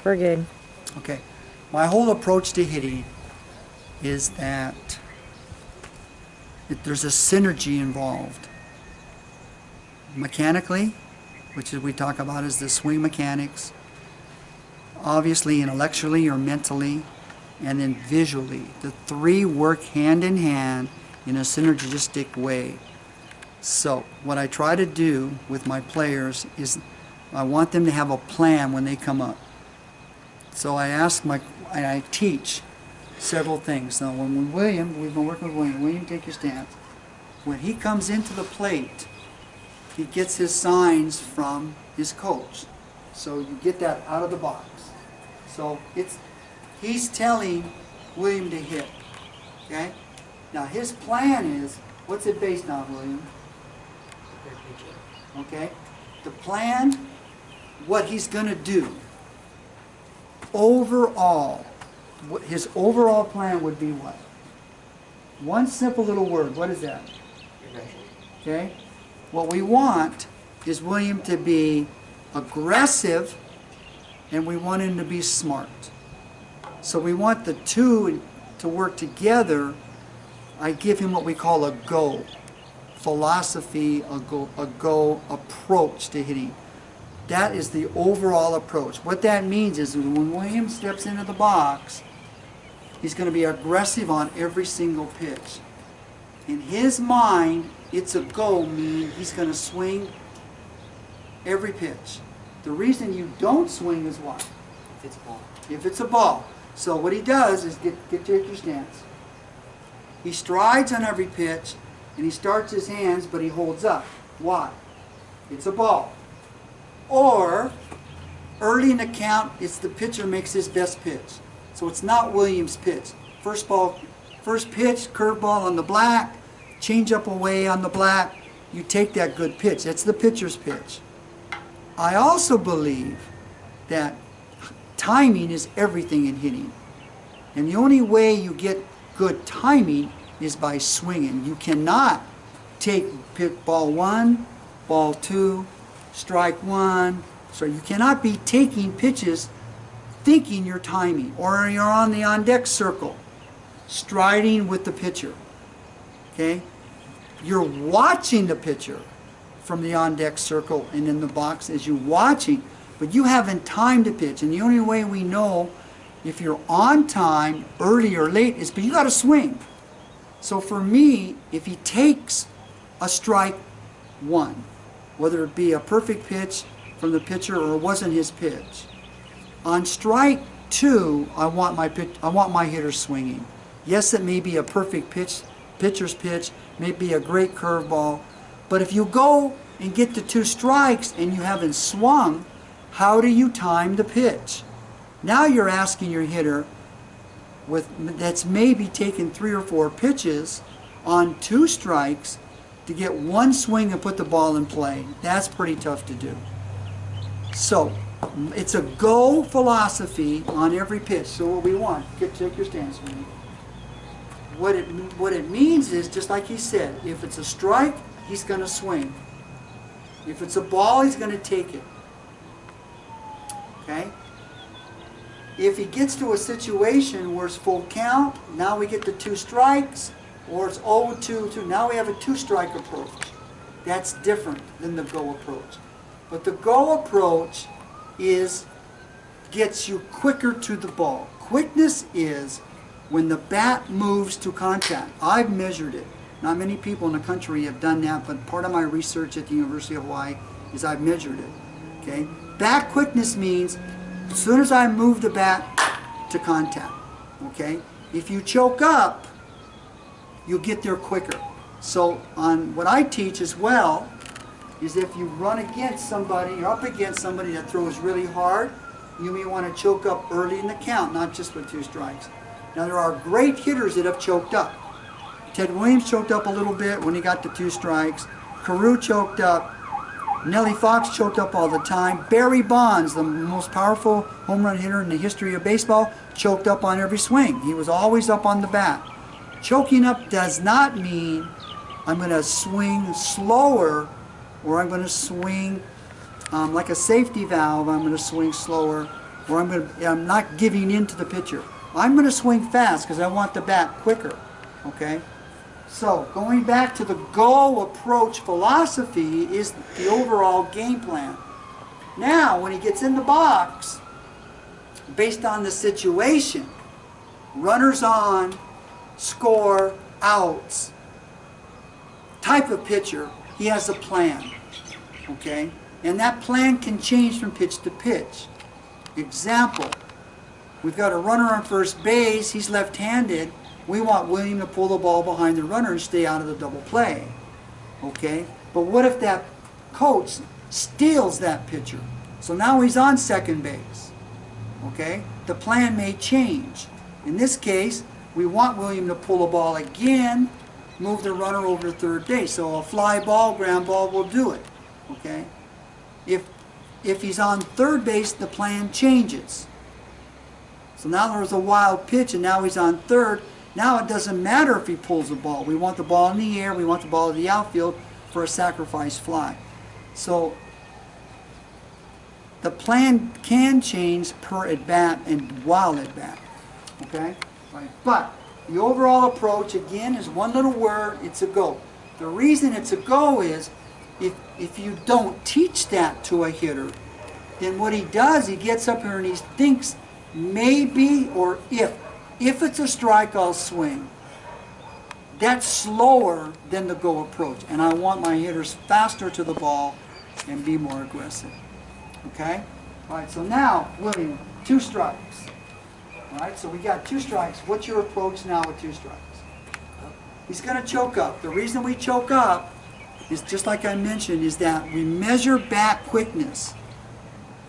We're good. Okay. My whole approach to hitting is that there's a synergy involved. Mechanically, which is we talk about as the swing mechanics, obviously intellectually or mentally, and then visually. The three work hand in hand in a synergistic way. So what I try to do with my players is I want them to have a plan when they come up. So I teach several things. Now when we've been working with William, take your stance. When he comes into the plate, he gets his signs from his coach. So you get that out of the box. So he's telling William to hit. Okay? Now his plan is, what's it based on, William? Okay? The plan, what he's going to do. Overall, his overall plan would be what? One simple little word. What is that? Okay? What we want is William to be aggressive, and we want him to be smart. So we want the two to work together. I give him what we call a go philosophy, a go approach to hitting. That is the overall approach. What that means is when William steps into the box, he's going to be aggressive on every single pitch. In his mind, it's a go, meaning he's going to swing every pitch. The reason you don't swing is what? If it's a ball. If it's a ball. So what he does is take your stance. He strides on every pitch, and he starts his hands, but he holds up. Why? It's a ball. Or, early in the count, it's the pitcher makes his best pitch. So it's not Williams' pitch. First pitch, curveball on the black, change up away on the black. You take that good pitch. That's the pitcher's pitch. I also believe that timing is everything in hitting. And the only way you get good timing is by swinging. You cannot take ball one, ball two, strike one. So you cannot be taking pitches thinking you're timing, or you're on the on-deck circle, striding with the pitcher. Okay? You're watching the pitcher from the on-deck circle and in the box as you're watching, but you haven't timed the pitch. And the only way we know if you're on time, early or late, is but you got to swing. So for me, if he takes a strike one, whether it be a perfect pitch from the pitcher or it wasn't his pitch, on strike two, I want my hitter swinging. Yes, it may be a perfect pitcher's pitch, may be a great curveball, but if you go and get the two strikes and you haven't swung, how do you time the pitch? Now you're asking your hitter that's maybe taken 3 or 4 pitches on 2 strikes to get one swing and put the ball in play. That's pretty tough to do. So it's a go philosophy on every pitch. So what we want, take your stance with me. What it means is, just like he said, if it's a strike, he's going to swing. If it's a ball, he's going to take it. Okay? If he gets to a situation where it's full count, now we get the 2 strikes, or it's 0-2, now we have a 2-strike approach. That's different than the go approach. But the go approach gets you quicker to the ball. Quickness is when the bat moves to contact. I've measured it. Not many people in the country have done that, but part of my research at the University of Hawaii is I've measured it. Okay? Bat quickness means as soon as I move the bat to contact. Okay? If you choke up, you'll get there quicker. So on what I teach as well is if you run against somebody, you're up against somebody that throws really hard, you may want to choke up early in the count, not just with 2 strikes. Now there are great hitters that have choked up. Ted Williams choked up a little bit when he got to 2 strikes. Carew choked up. Nellie Fox choked up all the time. Barry Bonds, the most powerful home run hitter in the history of baseball, choked up on every swing. He was always up on the bat. Choking up does not mean I'm going to swing slower, or I'm going to swing like a safety valve. I'm going to swing slower. or I'm not giving in to the pitcher. I'm going to swing fast because I want the bat quicker. Okay? So, going back to the go approach philosophy is the overall game plan. Now, when he gets in the box, based on the situation, runners on, score, outs, type of pitcher, he has a plan. Okay? And that plan can change from pitch to pitch. Example, we've got a runner on first base, he's left-handed. We want William to pull the ball behind the runner and stay out of the double play. Okay? But what if that coach steals that pitcher? So now he's on second base. Okay? The plan may change. In this case, we want William to pull the ball again, move the runner over to third base. So a fly ball, ground ball will do it. Okay? If he's on third base, the plan changes. So now there's a wild pitch and now he's on third. Now it doesn't matter if he pulls the ball. We want the ball in the air. We want the ball in the outfield for a sacrifice fly. So the plan can change per at bat and while at bat. Okay? Right. But the overall approach, again, is one little word. It's a go. The reason it's a go is if you don't teach that to a hitter, then what he does, he gets up here and he thinks maybe or if it's a strike, I'll swing. That's slower than the go approach. And I want my hitters faster to the ball and be more aggressive. Okay? All right, so now, William, 2 strikes. All right, so we got 2 strikes. What's your approach now with 2 strikes? He's going to choke up. The reason we choke up is, just like I mentioned, is that we measure bat quickness.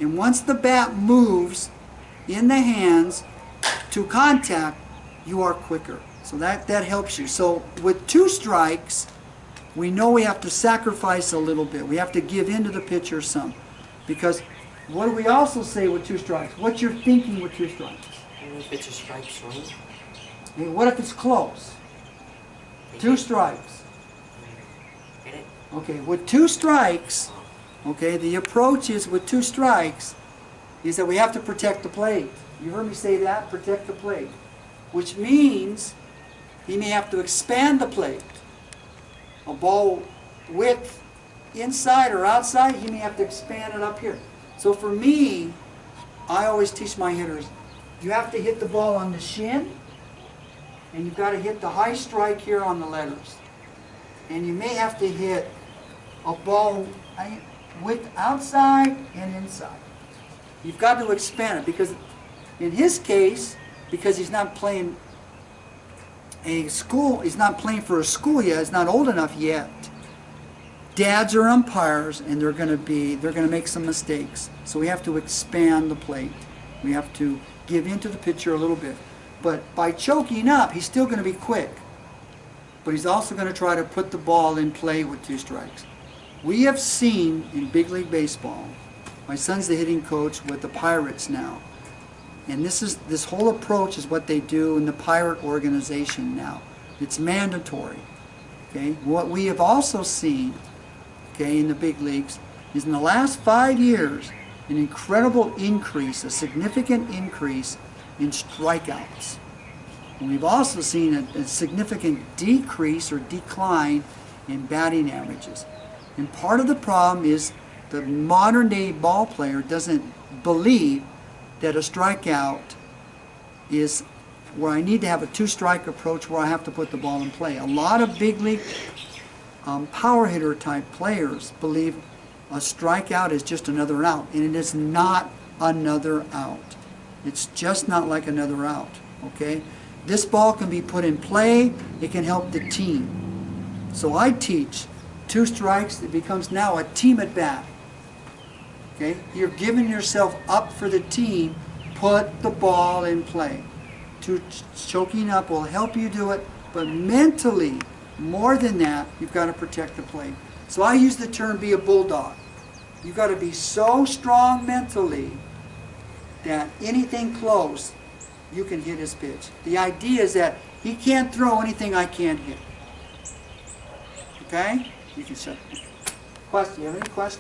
And once the bat moves in the hands to contact, you are quicker. So that helps you. So with 2 strikes, we know we have to sacrifice a little bit. We have to give in to the pitcher some. Because what do we also say with 2 strikes? What's your thinking with 2 strikes? If it's a strike, swing. Hey, what if it's close? 2 strikes. Hit it. Okay, with 2 strikes, okay, the approach is with 2 strikes is that we have to protect the plate. You heard me say that? Protect the plate. Which means he may have to expand the plate. A ball width inside or outside, he may have to expand it up here. So for me, I always teach my hitters, you have to hit the ball on the shin, and you've got to hit the high strike here on the letters. And you may have to hit a ball width outside and inside. You've got to expand it because in his case, because he's not playing a school, he's not playing for a school yet, he's not old enough yet. Dads are umpires and they're going to make some mistakes. So we have to expand the plate. We have to give in to the pitcher a little bit. But by choking up, he's still going to be quick. But he's also going to try to put the ball in play with 2 strikes. We have seen in Big League Baseball, my son's the hitting coach with the Pirates now. And this whole approach is what they do in the Pirate organization now. It's mandatory. Okay? What we have also seen, okay, in the big leagues is in the last 5 years, an incredible increase, a significant increase in strikeouts. And we've also seen a significant decrease or decline in batting averages. And part of the problem is the modern day ball player doesn't believe that a strikeout is where I need to have a 2-strike approach where I have to put the ball in play. A lot of big league power hitter type players believe a strikeout is just another out, and it is not another out. It's just not like another out, okay? This ball can be put in play, it can help the team. So I teach 2 strikes, it becomes now a team at bat. Okay? You're giving yourself up for the team, put the ball in play. Choking up will help you do it, but mentally, more than that, you've got to protect the plate. So I use the term be a bulldog. You've got to be so strong mentally that anything close, you can hit his pitch. The idea is that he can't throw anything I can't hit. Okay? You can shut. Question. You have any questions?